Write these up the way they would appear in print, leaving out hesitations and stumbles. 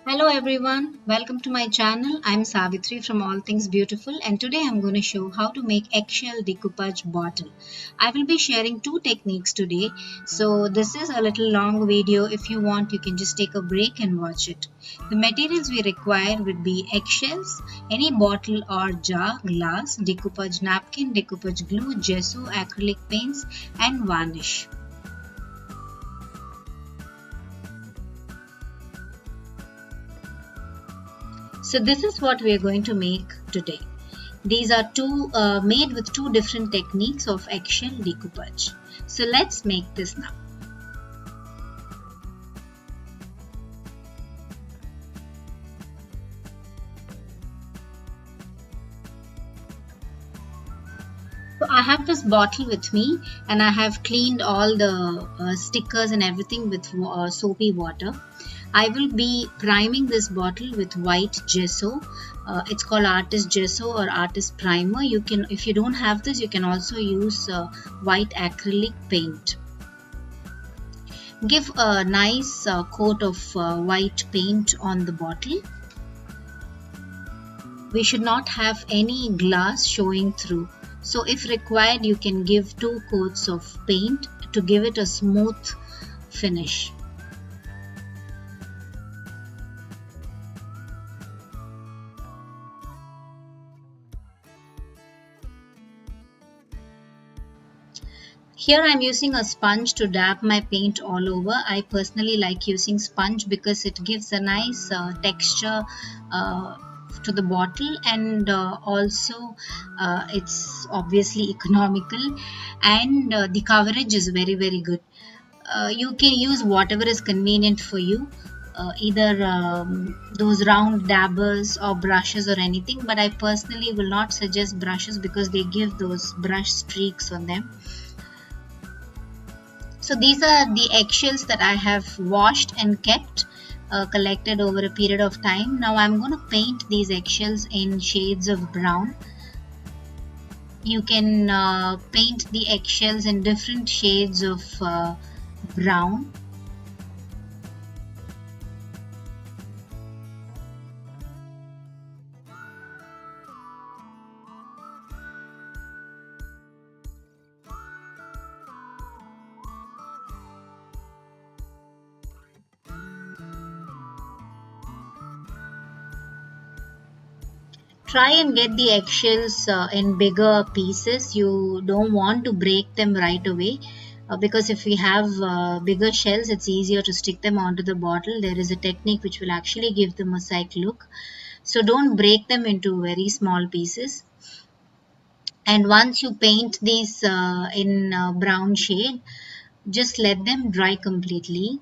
Hello everyone, welcome to my channel. I'm Savitri from All Things Beautiful and today I'm going to show how to make eggshell decoupage bottle. I will be sharing two techniques today. So this is a little long video. If you want, you can just take a break and watch it. The materials we require would be eggshells, any bottle or jar, glass, decoupage napkin, decoupage glue, gesso, acrylic paints and varnish. So this is what we are going to make today. These are two made with two different techniques of eggshell decoupage. So let's make this now. So I have this bottle with me and I have cleaned all the stickers and everything with soapy water. I will be priming this bottle with white gesso. It's called artist gesso or artist primer. You can, if you don't have this, you can also use white acrylic paint. Give a nice coat of white paint on the bottle. We should not have any glass showing through. So if required, you can give 2 coats of paint to give it a smooth finish. Here I'm using a sponge to dab my paint all over. I personally like using sponge because it gives a nice texture to the bottle and also it's obviously economical and the coverage is very good. You can use whatever is convenient for you. Either those round dabbers or brushes or anything, but I personally will not suggest brushes because they give those brush streaks on them. So these are the eggshells that I have washed and kept collected over a period of time. Now I'm going to paint these eggshells in shades of brown. You can paint the eggshells in different shades of brown. Try and get the eggshells in bigger pieces. You don't want to break them right away because if we have bigger shells, it's easier to stick them onto the bottle. There is a technique which will actually give the mosaic look. So don't break them into very small pieces. And once you paint these in brown shade, just let them dry completely.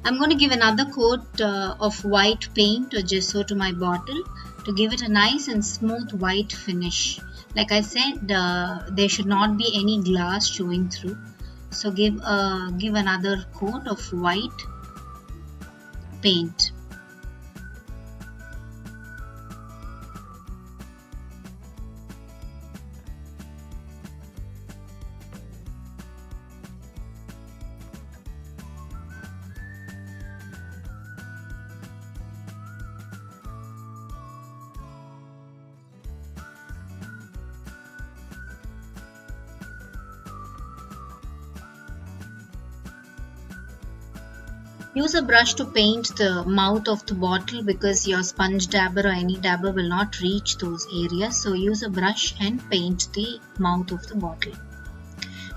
I'm going to give another coat of white paint or gesso to my bottle to give it a nice and smooth white finish. Like I said, there should not be any glass showing through. So give another coat of white paint. Use a brush to paint the mouth of the bottle because your sponge dabber or any dabber will not reach those areas. So use a brush and paint the mouth of the bottle.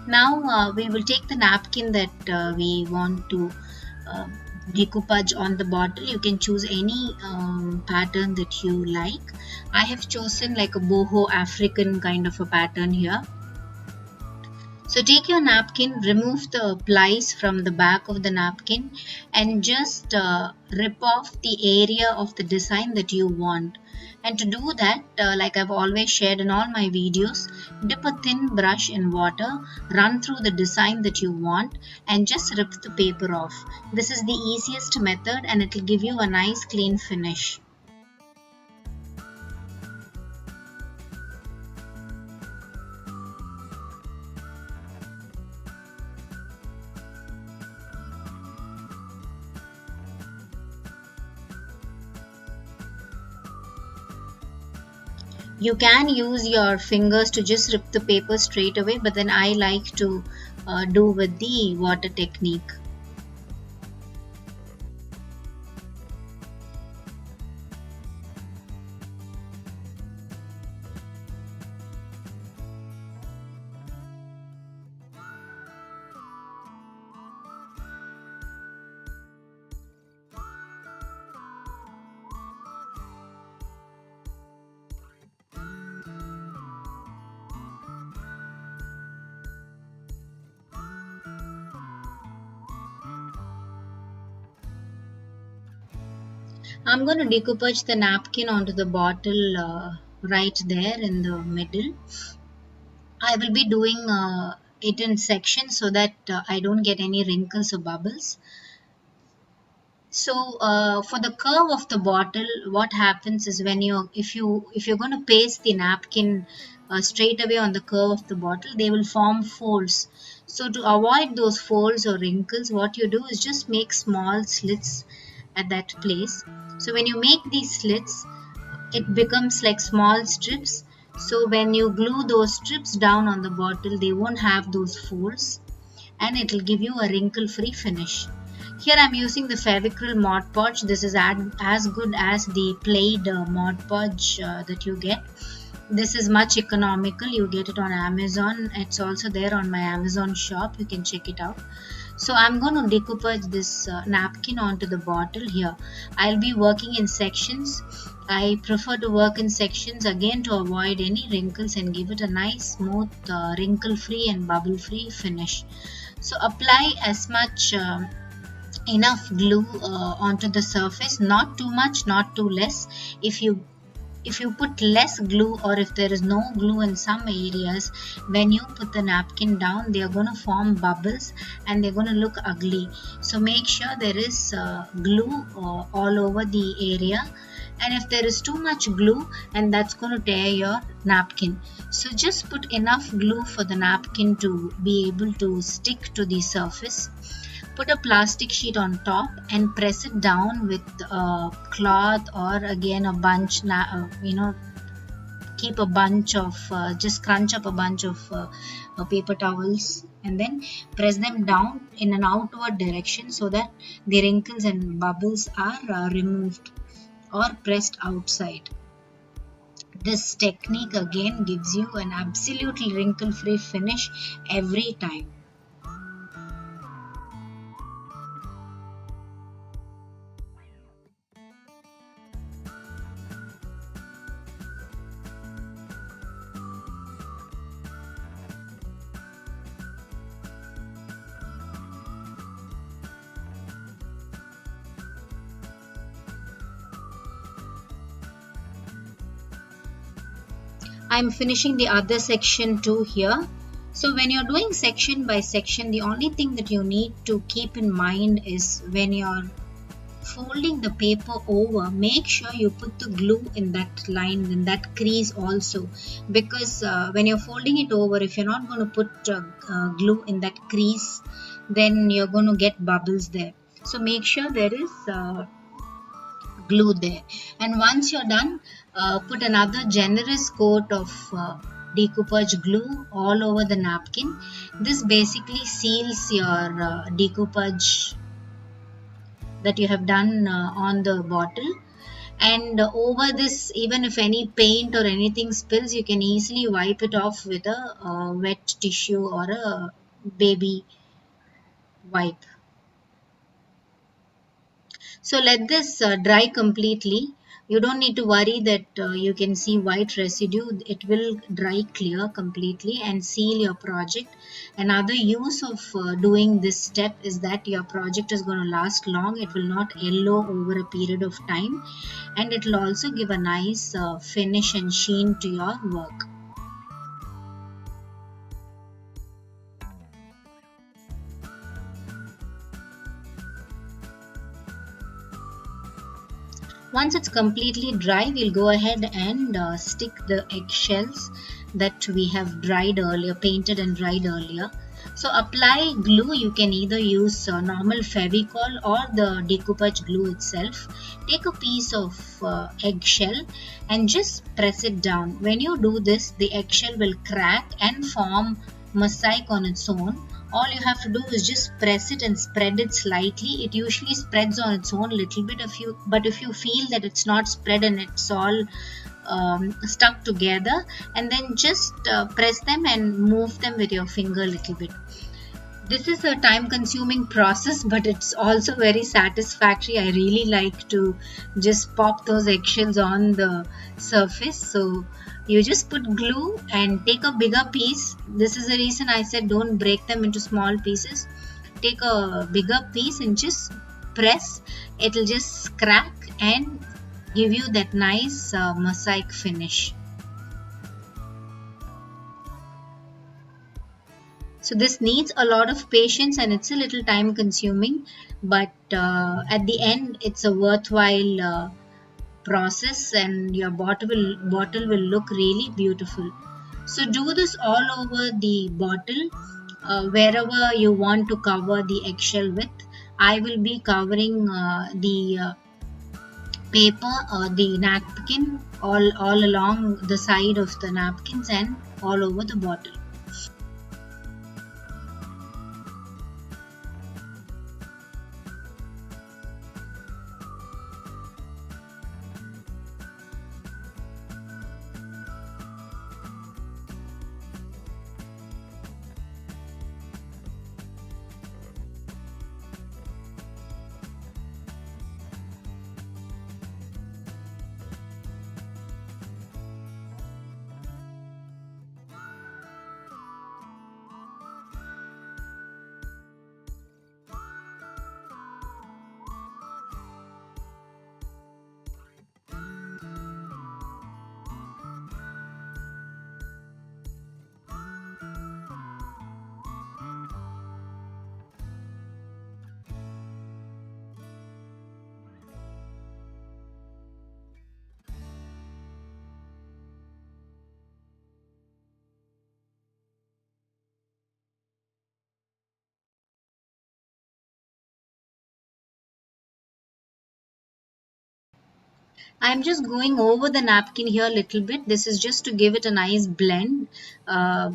Now we will take the napkin that we want to uh, decoupage on the bottle. You can choose any pattern that you like. I have chosen like a boho African kind of a pattern here. So take your napkin, remove the plies from the back of the napkin and just rip off the area of the design that you want. And to do that, like I've always shared in all my videos, dip a thin brush in water, run through the design that you want, and just rip the paper off. This is the easiest method and it will give you a nice clean finish. You can use your fingers to just rip the paper straight away, but then I like to do with the water technique. I'm going to decoupage the napkin onto the bottle right there in the middle. I will be doing it in sections so that I don't get any wrinkles or bubbles. So for the curve of the bottle, what happens is when if you're going to paste the napkin straight away on the curve of the bottle, they will form folds. So to avoid those folds or wrinkles, what you do is just make small slits at that place. So when you make these slits, it becomes like small strips. So when you glue those strips down on the bottle, they won't have those folds and it will give you a wrinkle free finish. Here I'm using the Fevicryl Mod Podge. This is as good as the plaid Mod Podge that you get. This is much economical. You get it on Amazon. It's also there on my Amazon shop. You can check it out. So I'm going to decoupage this napkin onto the bottle here. I'll be working in sections. I prefer to work in sections again to avoid any wrinkles and give it a nice smooth wrinkle free and bubble free finish. So apply as much enough glue onto the surface, not too much, not too less. If you put less glue or if there is no glue in some areas, when you put the napkin down, they are going to form bubbles and they're going to look ugly. So make sure there is glue all over the area. And if there is too much glue, and that's going to tear your napkin, so just put enough glue for the napkin to be able to stick to the surface. Put a plastic sheet on top and press it down with a cloth or again a bunch, keep a bunch of, just crunch up a bunch of paper towels and then press them down in an outward direction so that the wrinkles and bubbles are removed or pressed outside. This technique again gives you an absolutely wrinkle free finish every time. I'm finishing the other section too here. So when you're doing section by section, the only thing that you need to keep in mind is when you're folding the paper over, make sure you put the glue in that line, in that crease also, because when you're folding it over, if you're not going to put glue in that crease, then you're going to get bubbles there. So make sure there is glue there. And once you're done, put another generous coat of decoupage glue all over the napkin. This basically seals your decoupage that you have done on the bottle. And over this, even if any paint or anything spills, you can easily wipe it off with a wet tissue or a baby wipe. So let this dry completely. You don't need to worry that you can see white residue. It will dry clear completely and seal your project. Another use of doing this step is that your project is going to last long. It will not yellow over a period of time, and it will also give a nice finish and sheen to your work. Once it's completely dry, we'll go ahead and stick the eggshells that we have dried earlier, painted and dried earlier. So apply glue. You can either use normal Fevicol or the decoupage glue itself. Take a piece of eggshell and just press it down. When you do this, the eggshell will crack and form mosaic on its own. All you have to do is just press it and spread it slightly. It usually spreads on its own little bit. If you feel that it's not spread and it's all stuck together, and then just press them and move them with your finger a little bit. This is a time consuming process, but it's also very satisfactory. I really like to just pop those eggshells on the surface. So you just put glue and take a bigger piece. This is the reason I said don't break them into small pieces. Take a bigger piece and just press. It'll just crack and give you that nice mosaic finish. So this needs a lot of patience and it's a little time consuming, but at the end it's a worthwhile process, and your bottle will look really beautiful. So do this all over the bottle, wherever you want to cover the eggshell with. I will be covering the paper or the napkin all along the side of the napkins and all over the bottle. I'm just going over the napkin here a little bit. This is just to give it a nice blend. Uh,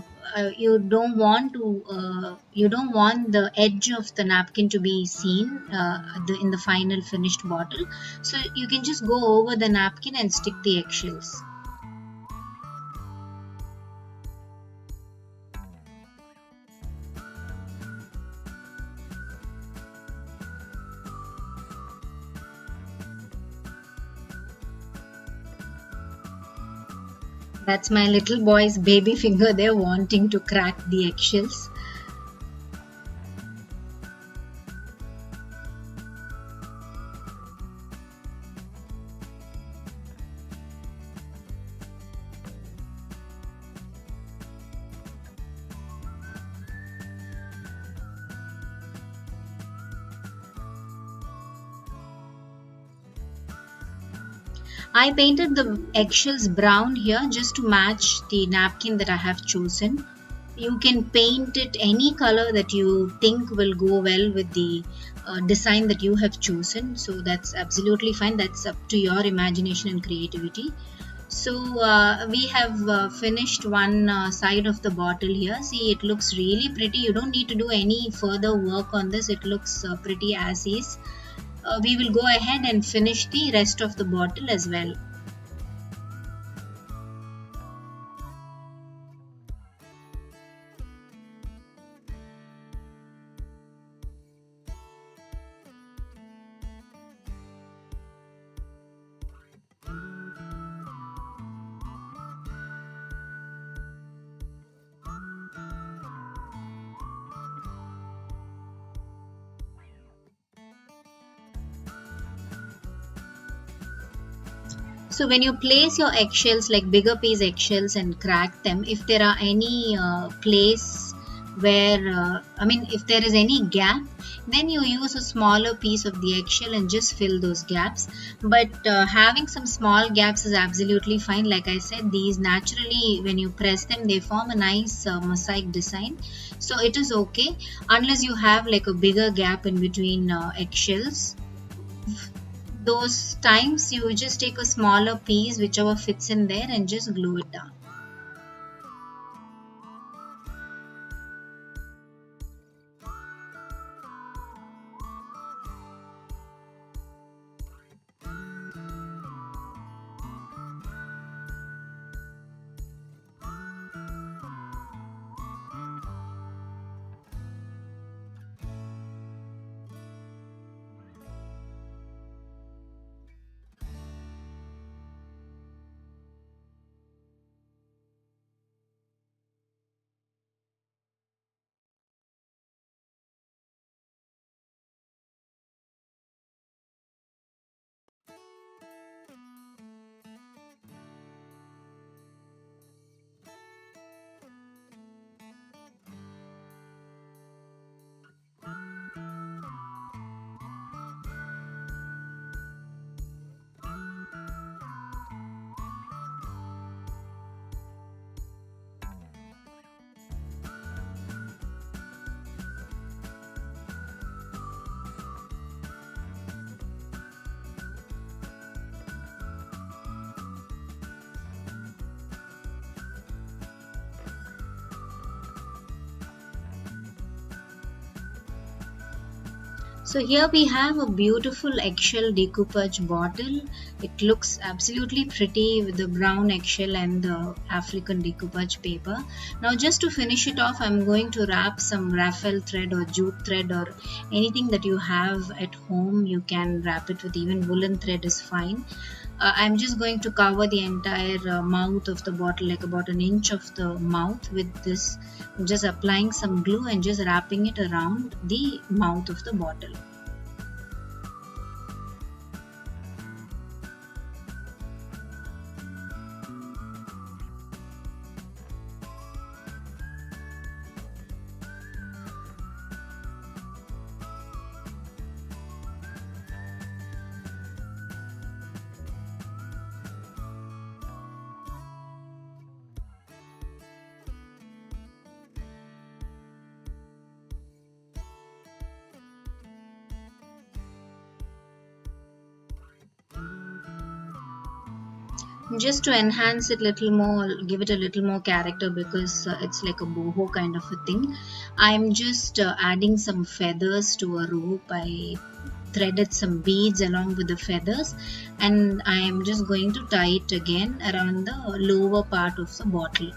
you don't want the edge of the napkin to be seen in the final finished bottle. So you can just go over the napkin and stick the eggshells. That's my little boy's baby finger there wanting to crack the eggshells. I painted the eggshells brown here just to match the napkin that I have chosen. You can paint it any color that you think will go well with the design that you have chosen. So that's absolutely fine. That's up to your imagination and creativity. So we have finished one side of the bottle here. See, it looks really pretty. You don't need to do any further work on this. It looks pretty as is. We will go ahead and finish the rest of the bottle as well. So when you place your eggshells, like bigger piece eggshells, and crack them, if there are any place where if there is any gap, then you use a smaller piece of the eggshell and just fill those gaps. But having some small gaps is absolutely fine. Like I said, these naturally, when you press them, they form a nice mosaic design, so it is okay unless you have like a bigger gap in between eggshells. Those times you just take a smaller piece, whichever fits in there, and just glue it down. So here we have a beautiful eggshell decoupage bottle. It looks absolutely pretty with the brown eggshell and the African decoupage paper. Now just to finish it off, I'm going to wrap some raffle thread or jute thread or anything that you have at home. You can wrap it with, even woolen thread is fine. I'm just going to cover the entire mouth of the bottle, like about an inch of the mouth with this. I'm just applying some glue and just wrapping it around the mouth of the bottle. Just to enhance it little more, give it a little more character, because it's like a boho kind of a thing, I'm just adding some feathers to a rope. I threaded some beads along with the feathers, and I am just going to tie it again around the lower part of the bottle.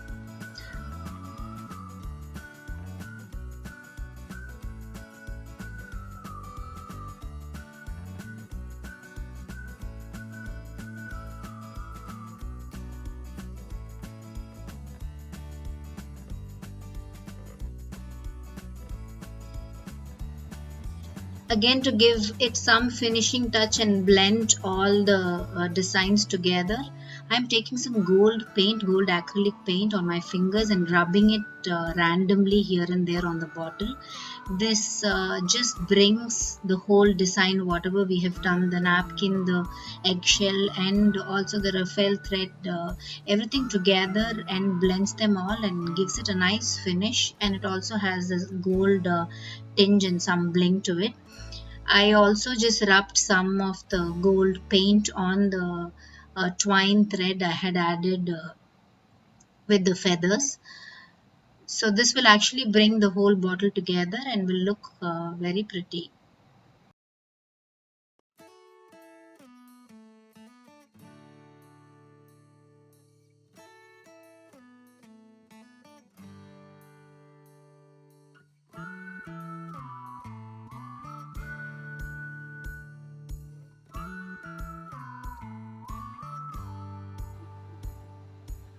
Again, to give it some finishing touch and blend all the designs together, I'm taking some gold paint, gold acrylic paint on my fingers and rubbing it randomly here and there on the bottle. This just brings the whole design, whatever we have done, the napkin, the eggshell, and also the raffle thread, everything together, and blends them all and gives it a nice finish. And it also has this gold tinge and some bling to it. I also just rubbed some of the gold paint on the twine thread I had added with the feathers. So this will actually bring the whole bottle together and will look very pretty.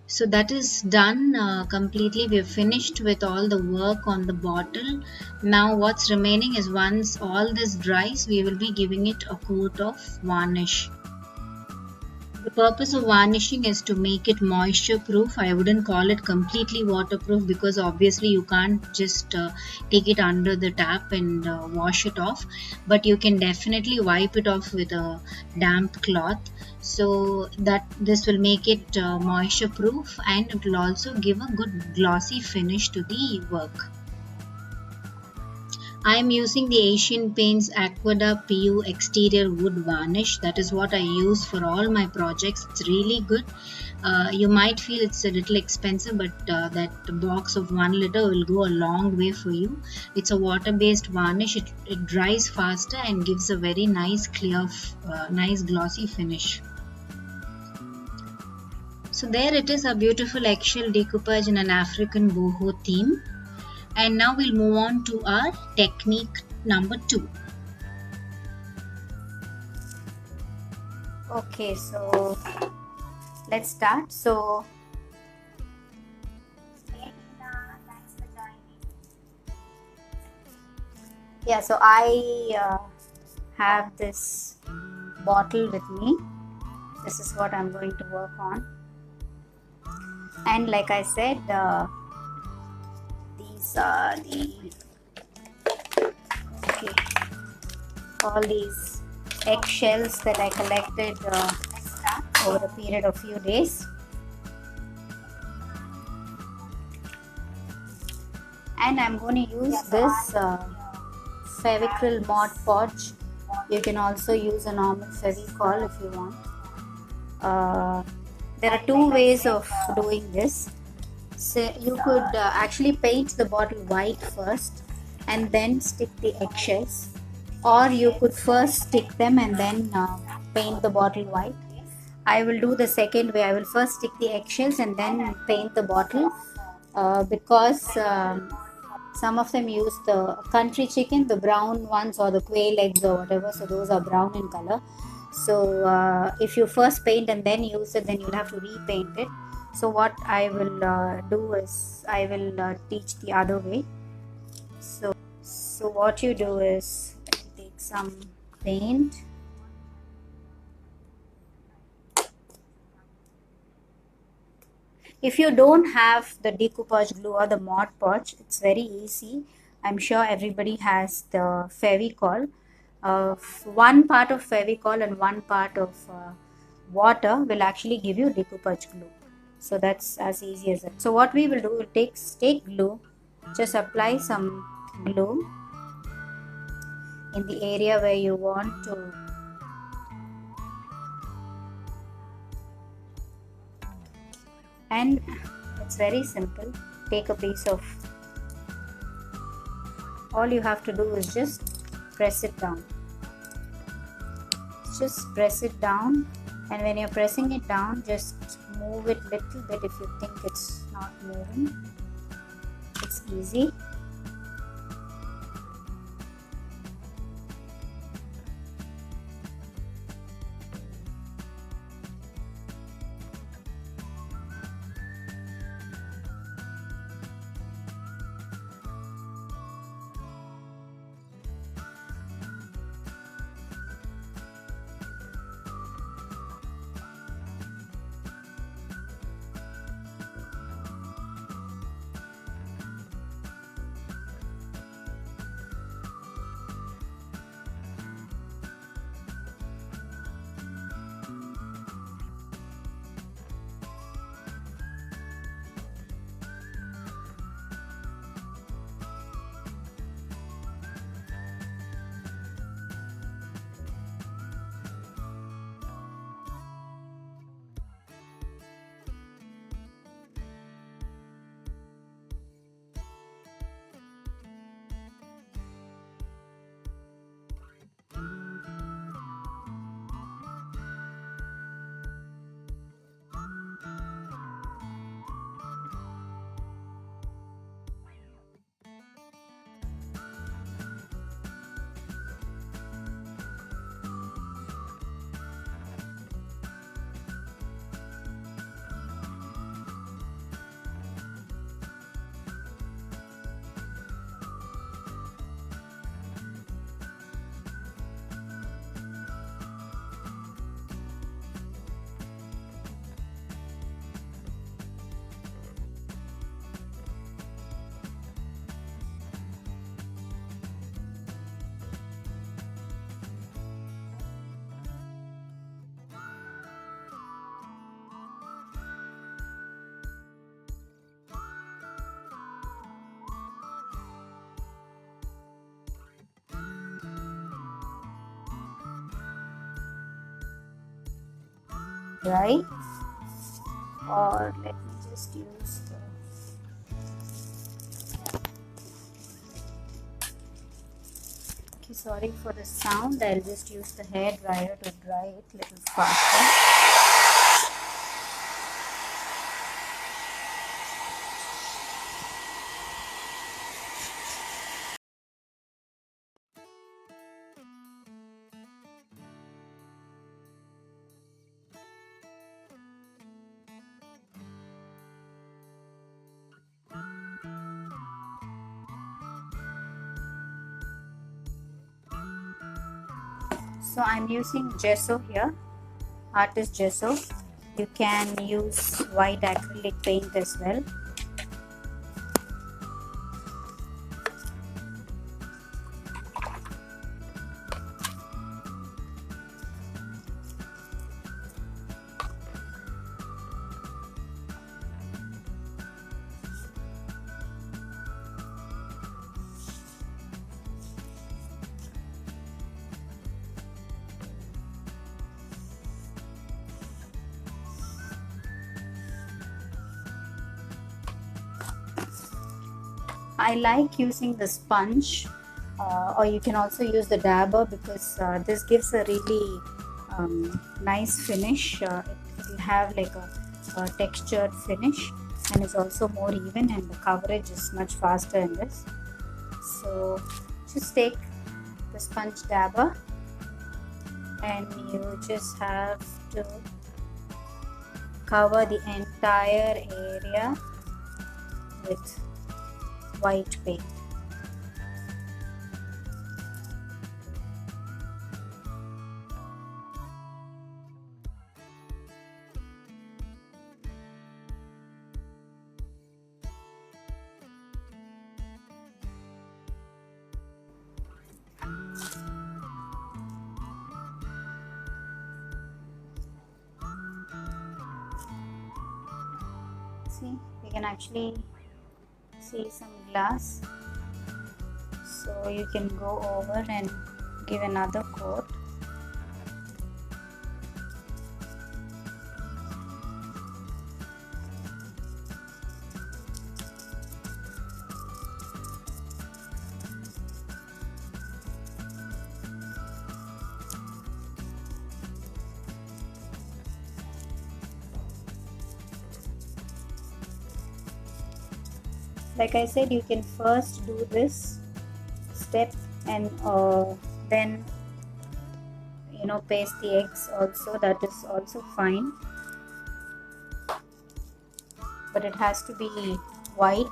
So that is done completely. We have finished with all the work on the bottle. Now what's remaining is, once all this dries, we will be giving it a coat of varnish. The purpose of varnishing is to make it moisture proof. I wouldn't call it completely waterproof because obviously you can't just take it under the tap and wash it off, but you can definitely wipe it off with a damp cloth, so that this will make it moisture proof, and it will also give a good glossy finish to the work. I am using the Asian Paints Aquada PU exterior wood varnish. That is what I use for all my projects. It's really good. You might feel it's a little expensive, but that box of 1 liter will go a long way for you. It's a water-based varnish. It dries faster and gives a very nice, clear, nice glossy finish. So there it is, a beautiful eggshell decoupage in an African boho theme. And now we'll move on to our technique number 2. Okay, so let's start. So yeah, so I have this bottle with me. This is what I'm going to work on. And like I said, these are all these eggshells that I collected over a period of few days. And I'm going to use this Fevicryl Mod Podge. You can also use a normal Fevicol if you want. There are two ways of doing this. So you could actually paint the bottle white first and then stick the eggshells, or you could first stick them and then paint the bottle white. I will do the second way. I will first stick the eggshells and then paint the bottle because some of them use the country chicken, the brown ones, or the quail eggs or whatever, so those are brown in color. So if you first paint and then use it, then you'll have to repaint it. So what I will do is I will teach the other way. So what you do is take some paint. If you don't have the decoupage glue or the Mod Podge, it's very easy. I'm sure everybody has the Fevicol. One part of Fevicol and one part of water will actually give you decoupage glue. So that's as easy as that. So what we will do, we'll take glue, just apply some glue in the area where you want to and it's very simple. Take a piece of, all you have to do is just press it down. Just press it down, and when you're pressing it down, just move it little bit if you think it's not moving. It's easy. dry, or let me just use the okay, sorry for the sound, I'll just use the hair dryer to dry it a little faster. So I'm using gesso here, artist gesso. You can use white acrylic paint as well. I like using the sponge, or you can also use the dabber, because this gives a really nice finish. It will have like a textured finish, and it's also more even, and the coverage is much faster in this. So just take the sponge dabber and you just have to cover the entire area with white paint. See, you can actually see some glass, so you can go over and give another coat. Like I said, you can first do this step and then paste the eggs also. That is also fine, but it has to be white.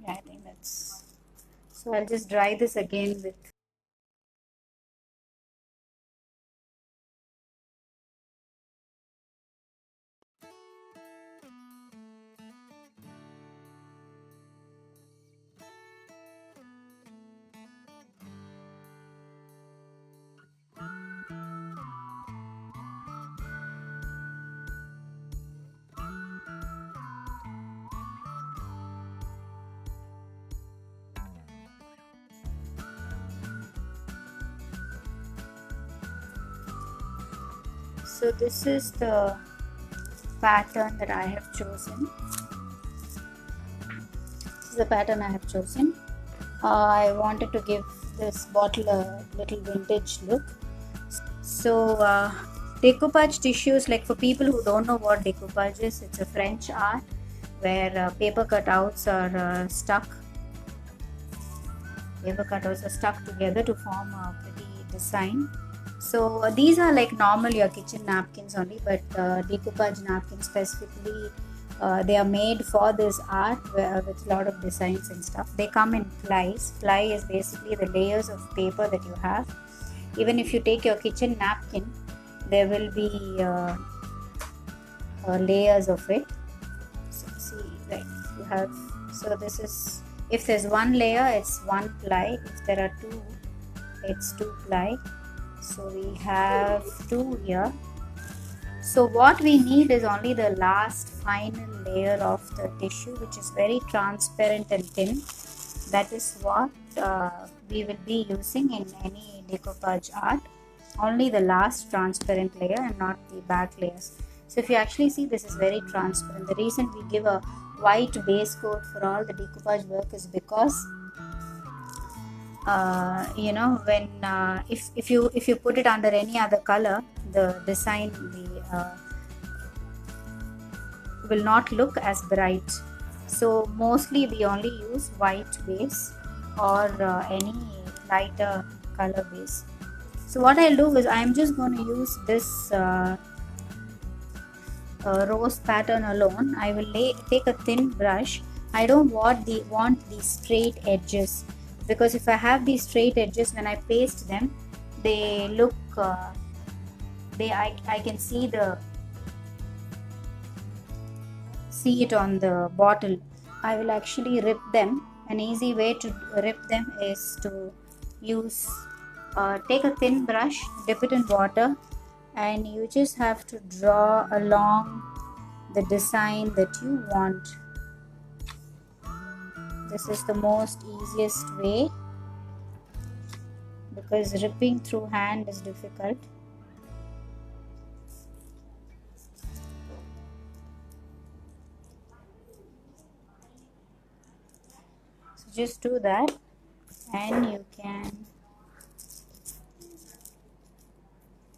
Yeah, I think that's so. I'll just dry this again with so this is the pattern that I have chosen. This is the pattern I have chosen. I wanted to give this bottle a little vintage look. So decoupage tissues, like for people who don't know what decoupage is, it's a French art where paper cutouts are stuck. Paper cutouts are stuck together to form a pretty design. So these are like normal your kitchen napkins only, but decoupage napkins specifically, they are made for this art with a lot of designs and stuff. They come in plies. Ply is basically the layers of paper that you have. Even if you take your kitchen napkin, there will be layers of it. So see, like you have, so this is If there's one layer, it's one ply. If there are two, it's two ply. So we have two here. So what we need is only the last final layer of the tissue, which is very transparent and thin. That is what we will be using in any decoupage art. Only the last transparent layer and not the back layers. So if you actually see, this is very transparent. The reason we give a white base coat for all the decoupage work is because when if you put it under any other color, the design will not look as bright. So mostly we only use white base or any lighter color base. So what I'll do is I'm just going to use this rose pattern alone. I will take a thin brush. I don't want the straight edges, because if I have these straight edges, when I paste them, they look I can see it on the bottle. I will actually rip them. An easy way to rip them is to use take a thin brush, dip it in water, and you just have to draw along the design that you want. This is the most easiest way, because ripping through hand is difficult. So just do that, and you can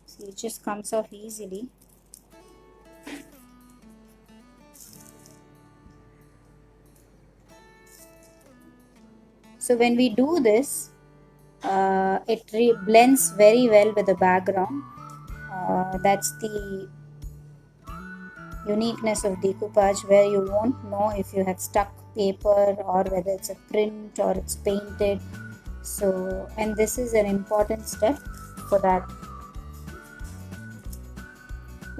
see it just comes off easily. So when we do this, it blends very well with the background. That's the uniqueness of decoupage, where you won't know if you have stuck paper or whether it's a print or it's painted. So, and this is an important step for that.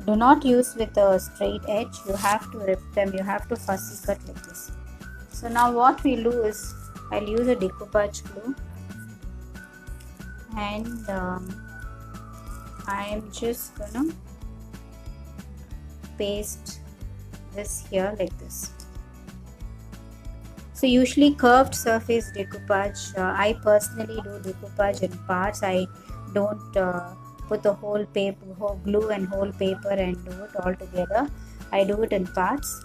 Do not use with a straight edge. You have to rip them. You have to fussy cut like this. So now what we'll do is, I'll use a decoupage glue, and I'm just gonna paste this here like this. So usually curved surface decoupage, I personally do decoupage in parts. I don't put the whole paper, whole glue and whole paper and do it all together. I do it in parts.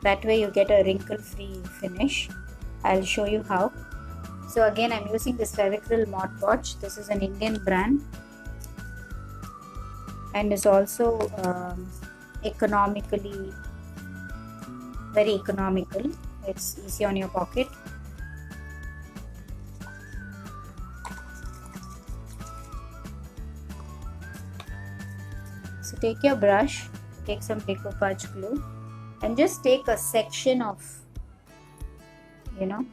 That way you get a wrinkle-free finish. I'll show you how. So again, I'm using this Fevicryl Mod Podge. This is an Indian brand and is also very economical. It's easy on your pocket. So take your brush, take some decoupage glue, and just take a section of,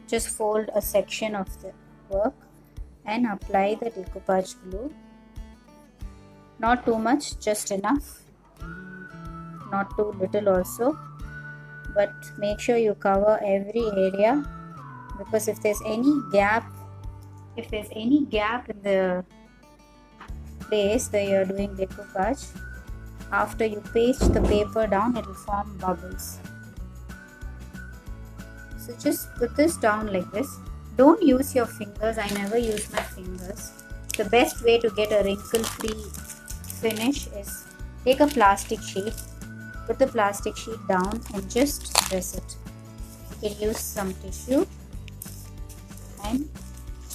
just fold a section of the work and apply the decoupage glue. Not too much, just enough, not too little also, but make sure you cover every area, because if there's any gap in the place where you're doing decoupage, after you paste the paper down, it will form bubbles. So just put this down like this. Don't use your fingers. I never use my fingers. The best way to get a wrinkle-free finish is take a plastic sheet, put the plastic sheet down and just press it. You can use some tissue and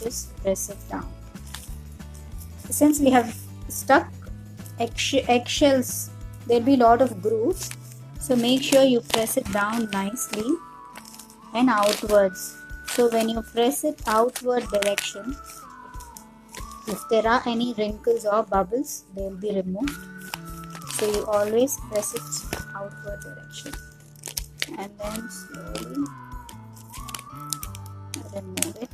just press it down. Since we have stuck eggshells, there'll be a lot of grooves, so make sure you press it down nicely and outwards. So when you press it outward direction, if there are any wrinkles or bubbles, they will be removed. So you always press it outward direction and then slowly remove it.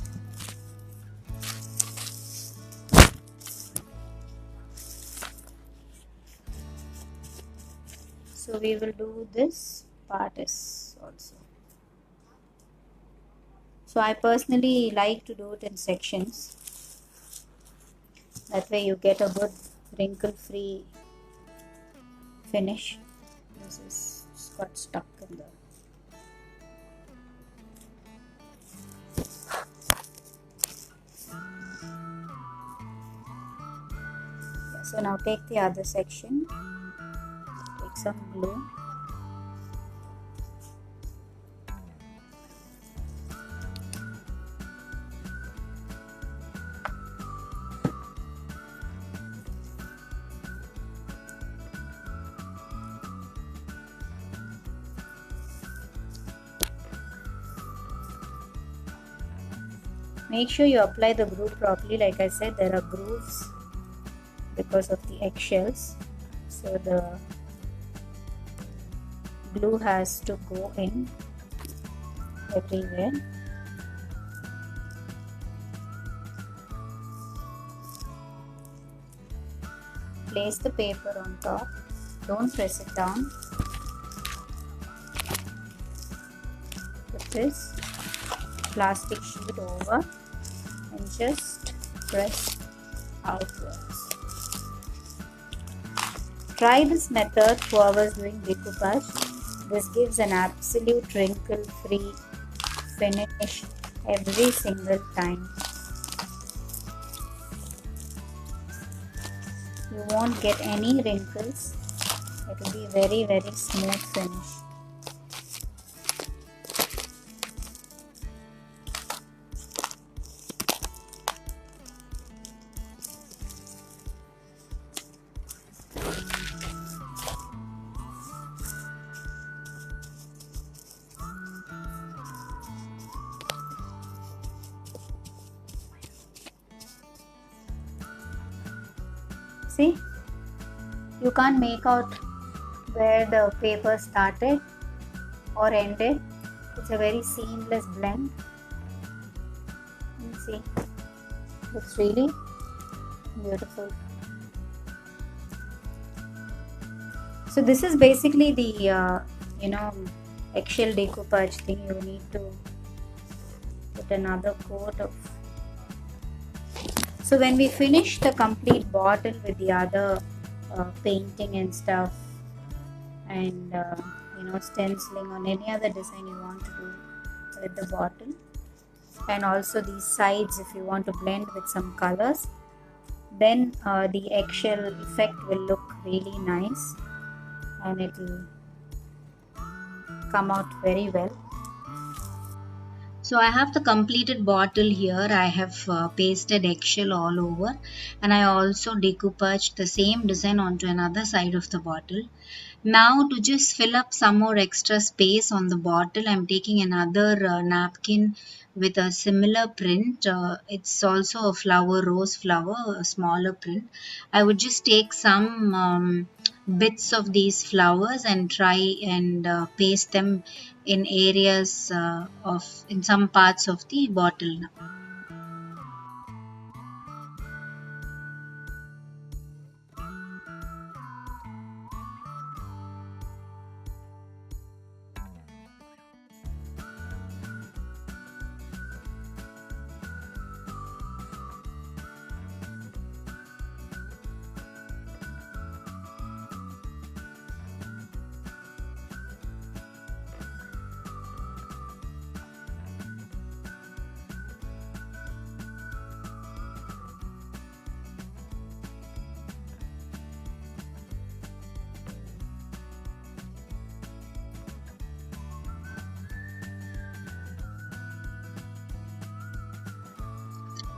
So we will do this part also. So I personally like to do it in sections. That way you get a good wrinkle-free finish. This is just got stuck in the. Yeah, so now take the other section. Take some glue. Make sure you apply the glue properly. Like I said, there are grooves because of the eggshells, so the glue has to go in everywhere. Place the paper on top. Don't press it down. Put this plastic sheet over and just press outwards. Try this method whoever's doing decoupage. This gives an absolute wrinkle-free finish every single time. You won't get any wrinkles. It will be very, very smooth finish. See, you can't make out where the paper started or ended. It's a very seamless blend. You see, looks really beautiful. So this is basically the eggshell decoupage thing. You need to put another coat of. So when we finish the complete bottle with the other painting and stuff, and stenciling on any other design you want to do with the bottle, and also these sides if you want to blend with some colors, then the eggshell effect will look really nice and it will come out very well. So I have the completed bottle here. I have pasted eggshell all over, and I also decoupaged the same design onto another side of the bottle. Now to just fill up some more extra space on the bottle, I'm taking another napkin with a similar print. It's also a flower, rose flower, a smaller print. I would just take some bits of these flowers and try and paste them in areas in some parts of the bottle.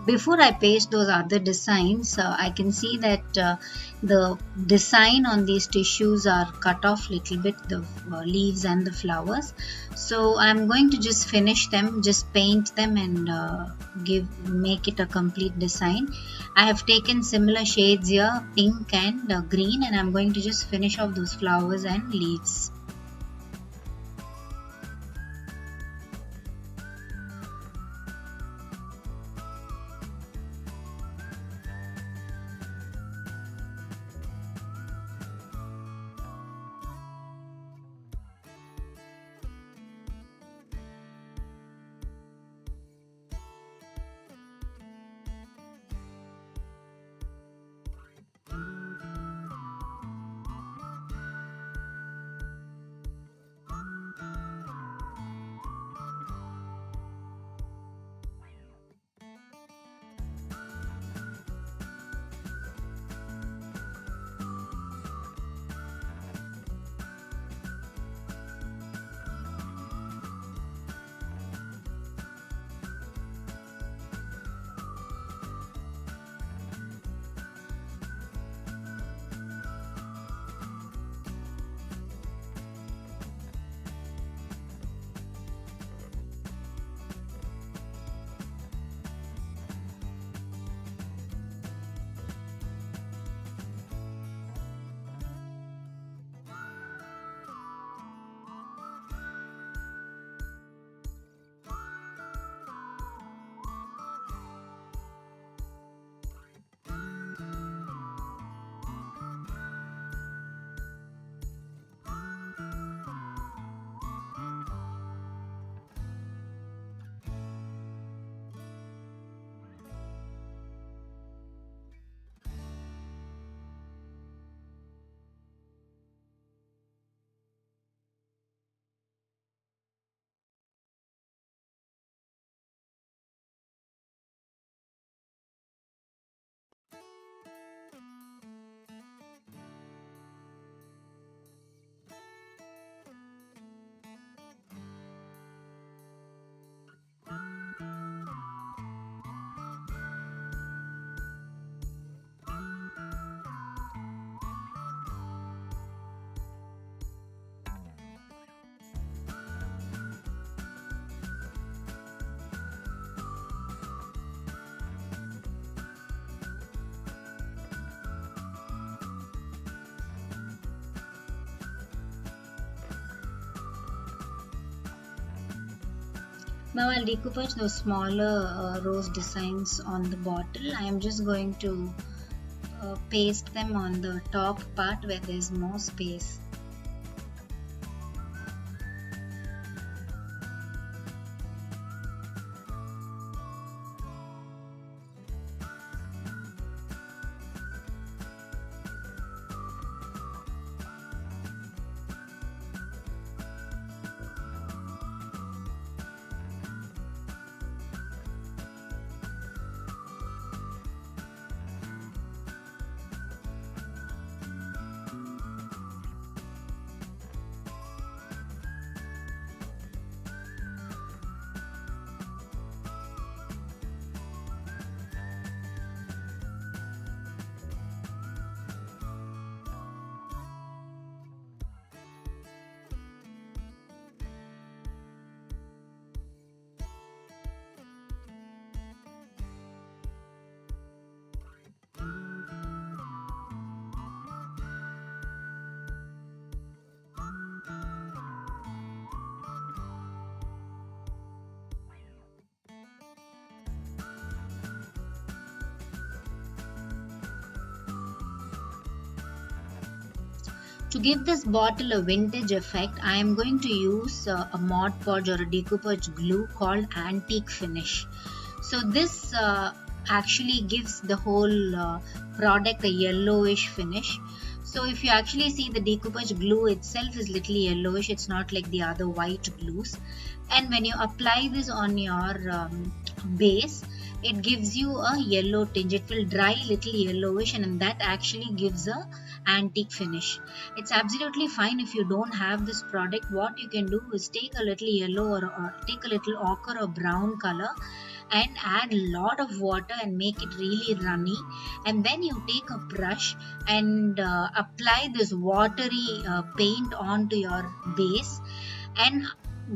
Before I paste those other designs, I can see that the design on these tissues are cut off little bit, the leaves and the flowers. So I'm going to just finish them, just paint them and make it a complete design. I have taken similar shades here, pink and green, and I'm going to just finish off those flowers and leaves. Now I'll decoupage those smaller rose designs on the bottle. I am just going to paste them on the top part where there is more space. To give this bottle a vintage effect, I am going to use a Mod Podge or a decoupage glue called Antique Finish. So this actually gives the whole product a yellowish finish. So if you actually see, the decoupage glue itself is little yellowish, it's not like the other white glues. And when you apply this on your base, it gives you a yellow tinge. It will dry little yellowish, and that actually gives a antique finish. It's absolutely fine if you don't have this product. What you can do is take a little yellow or take a little ochre or brown color and add a lot of water and make it really runny, and then you take a brush and apply this watery paint onto your base, and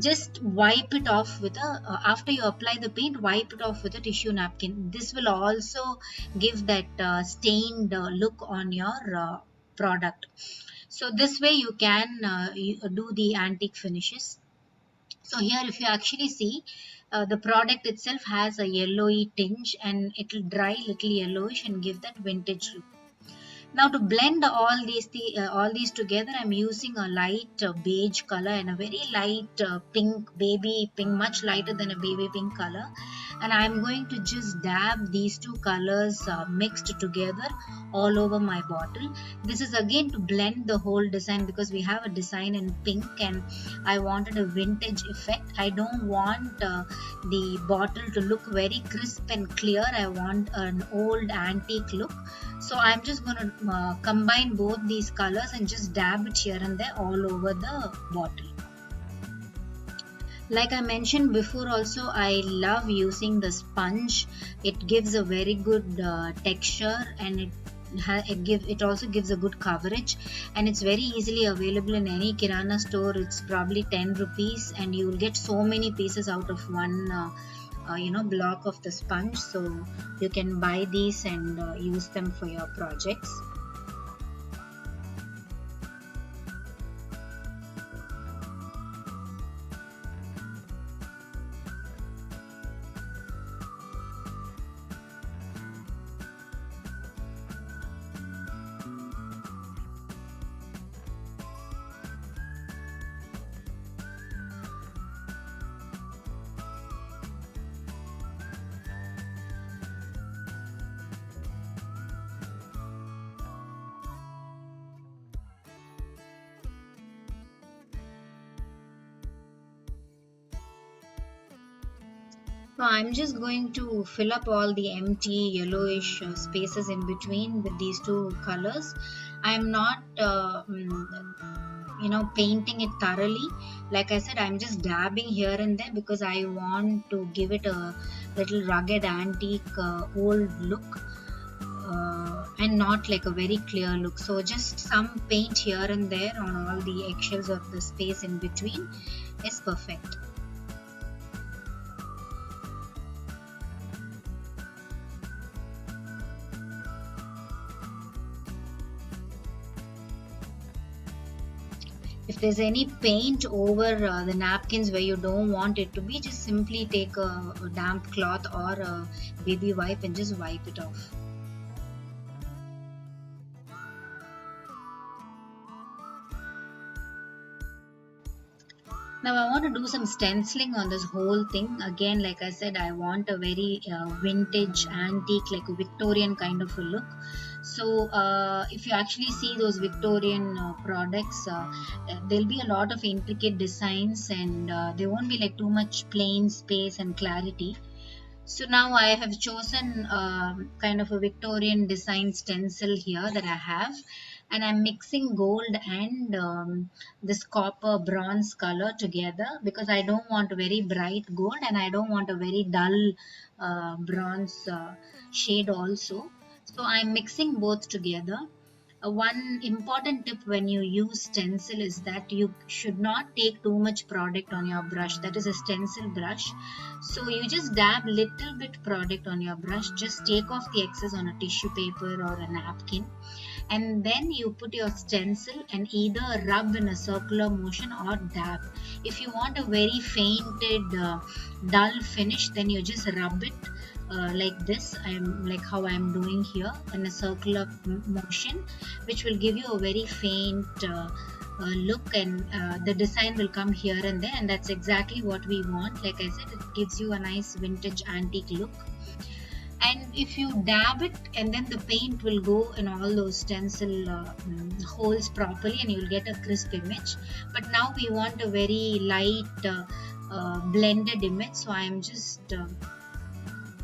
just wipe it off with a after you apply the paint, wipe it off with a tissue napkin. This will also give that stained look on your product. So this way you can do the antique finishes. So here if you actually see, the product itself has a yellowy tinge and it will dry little yellowish and give that vintage look. Now to blend all these together, I'm using a light beige color and a very light pink, baby pink, much lighter than a baby pink color. And I'm going to just dab these two colors mixed together all over my bottle. This is again to blend the whole design, because we have a design in pink and I wanted a vintage effect. I don't want the bottle to look very crisp and clear. I want an old antique look. So I'm just going to combine both these colors and just dab it here and there all over the bottle. Like I mentioned before also, I love using the sponge. It gives a very good texture, and it also gives a good coverage, and it's very easily available in any kirana store. It's probably 10 rupees and you will get so many pieces out of one block of the sponge. So you can buy these and use them for your projects. So I'm just going to fill up all the empty yellowish spaces in between with these two colors. I'm not painting it thoroughly. Like I said, I'm just dabbing here and there because I want to give it a little rugged antique old look, and not like a very clear look. So just some paint here and there on all the eggshells of the space in between is perfect. If there's any paint over the napkins where you don't want it to be, just simply take a damp cloth or a baby wipe and just wipe it off. Now I want to do some stenciling on this whole thing. Again, like I said, I want a very vintage, antique, like a Victorian kind of a look. So if you actually see those Victorian products, there'll be a lot of intricate designs, and there won't be like too much plain space and clarity. So now I have chosen kind of a Victorian design stencil here that I have, and I'm mixing gold and this copper bronze color together because I don't want a very bright gold and I don't want a very dull bronze shade also. So I'm mixing both together. One important tip when you use stencil is that you should not take too much product on your brush. That is a stencil brush. So you just dab little bit product on your brush. Just take off the excess on a tissue paper or a napkin, and then you put your stencil and either rub in a circular motion or dab. If you want a very fainted dull finish, then you just rub it like this. I'm like how I'm doing here in a circular motion, which will give you a very faint look, and the design will come here and there, and that's exactly what we want. Like I said, it gives you a nice vintage antique look. And if you dab it, and then the paint will go in all those stencil holes properly, and you'll get a crisp image. But now we want a very light blended image, so I'm just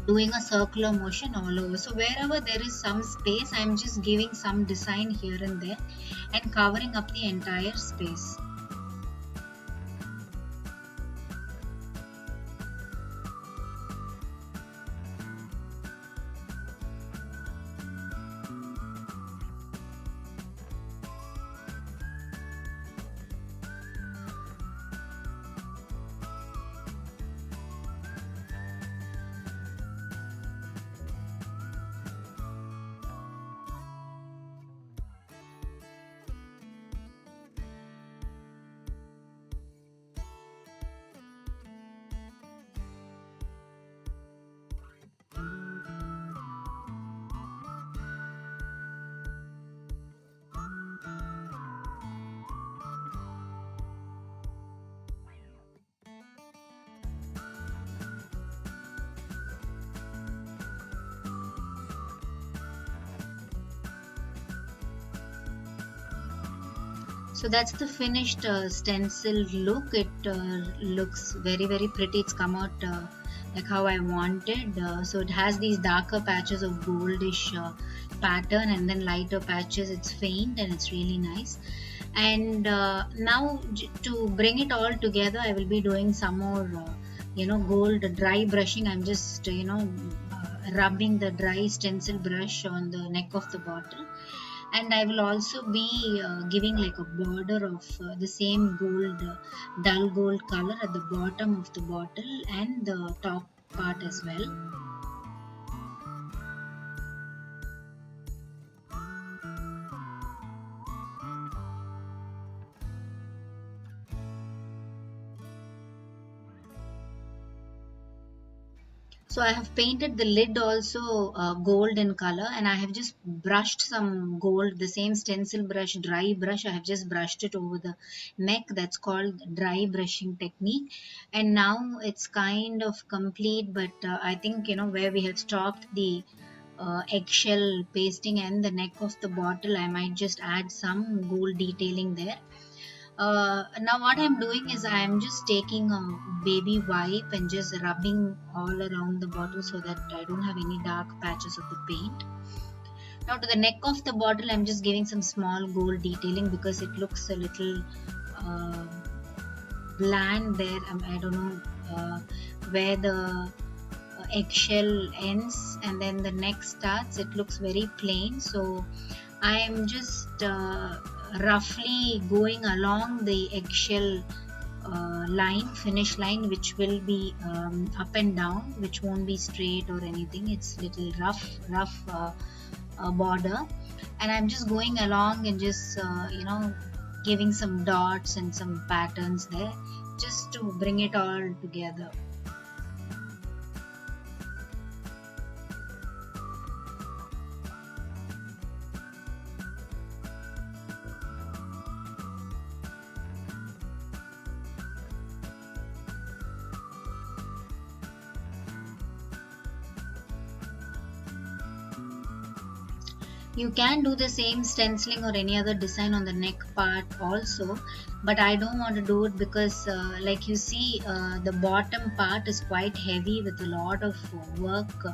doing a circular motion all over. So wherever there is some space, I'm just giving some design here and there and covering up the entire space. So that's the finished stencil look. It looks very very pretty. It's come out like how I wanted. So it has these darker patches of goldish pattern and then lighter patches. It's faint and it's really nice. And now to bring it all together, I will be doing some more gold dry brushing. I'm just rubbing the dry stencil brush on the neck of the bottle, and I will also be giving like a border of the same gold, dull gold color at the bottom of the bottle and the top part as well. So I have painted the lid also gold in color, and I have just brushed some gold, the same stencil brush, dry brush. I have just brushed it over the neck. That's called dry brushing technique. And now it's kind of complete, but I think where we have stopped the eggshell pasting and the neck of the bottle, I might just add some gold detailing there. Now what I'm doing is I'm just taking a baby wipe and just rubbing all around the bottle so that I don't have any dark patches of the paint. Now to the neck of the bottle, I'm just giving some small gold detailing because it looks a little uh, bland there. I don't know where the eggshell ends and then the neck starts. It looks very plain, so I am just roughly going along the eggshell finish line, which will be up and down, which won't be straight or anything. It's little rough border, and I'm just going along and just giving some dots and some patterns there just to bring it all together. You can do the same stenciling or any other design on the neck part also, but I don't want to do it because like you see, the bottom part is quite heavy with a lot of work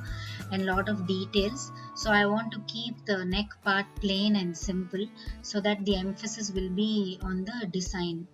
and lot of details. So I want to keep the neck part plain and simple so that the emphasis will be on the design.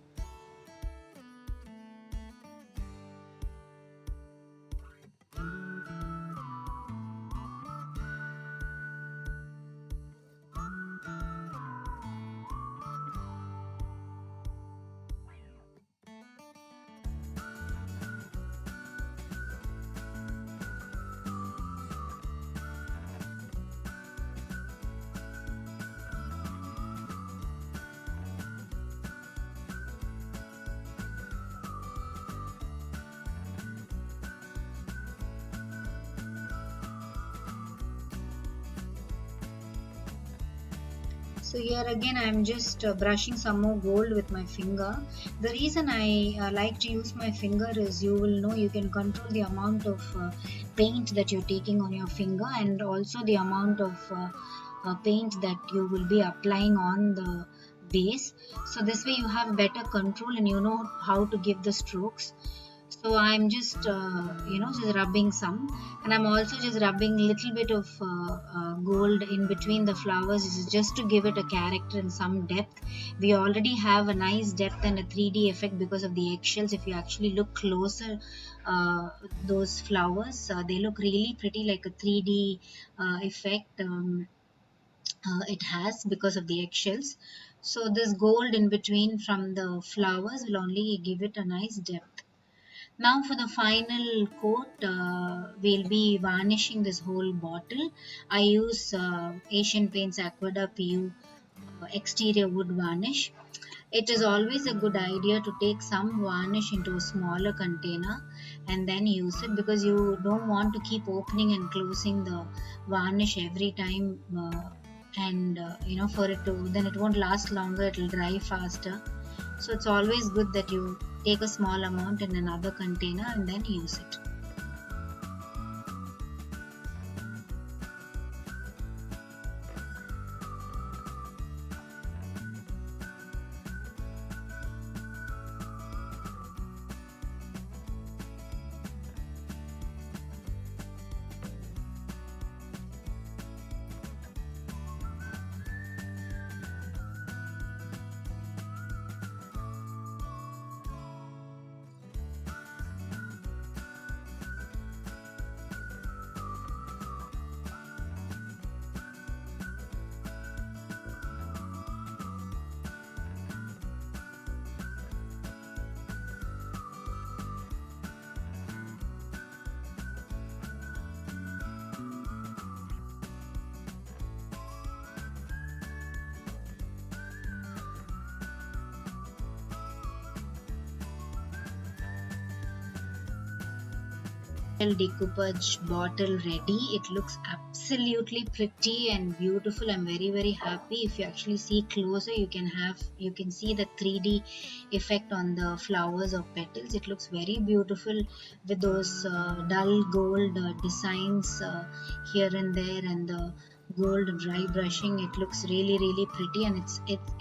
So here again I'm just brushing some more gold with my finger. The reason I like to use my finger is you will know you can control the amount of paint that you're taking on your finger, and also the amount of paint that you will be applying on the base. So this way you have better control and you know how to give the strokes. So I'm just just rubbing some, and I'm also just rubbing little bit of gold in between the flowers. This is just to give it a character and some depth. We already have a nice depth and a 3D effect because of the eggshells. If you actually look closer, those flowers, they look really pretty, like a 3D effect. It has because of the eggshells. So this gold in between from the flowers will only give it a nice depth. Now for the final coat, we'll be varnishing this whole bottle. I use Asian Paints Aquada PU exterior wood varnish. It is always a good idea to take some varnish into a smaller container and then use it, because you don't want to keep opening and closing the varnish every time, and for it to, then it won't last longer, it will dry faster. So it's always good that you take a small amount in another container and then use it. Decoupage bottle ready. It looks absolutely pretty and beautiful. I'm very happy. If you actually see closer, you can see the 3D effect on the flowers or petals. It looks very beautiful with those dull gold designs here and there, and the gold dry brushing. It looks really pretty, and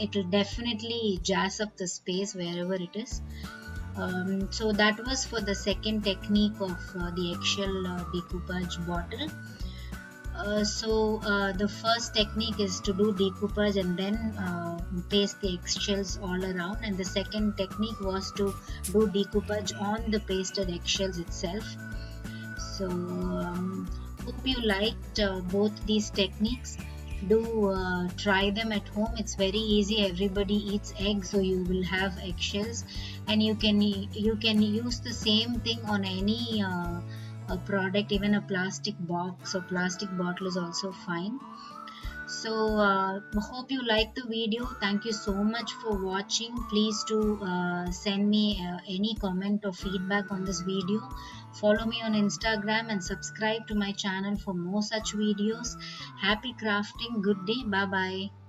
it'll definitely jazz up the space wherever it is. So that was for the second technique of the eggshell decoupage bottle. The first technique is to do decoupage and then paste the eggshells all around, and the second technique was to do decoupage on the pasted eggshells itself. So hope you liked both these techniques. Do try them at home. It's very easy. Everybody eats eggs, so you will have eggshells, and you can use the same thing on any a product. Even a plastic box or plastic bottle is also fine. So hope you like the video. Thank you so much for watching. Please do send me any comment or feedback on this video. Follow me on Instagram and subscribe to my channel for more such videos. Happy crafting. Good day. Bye bye.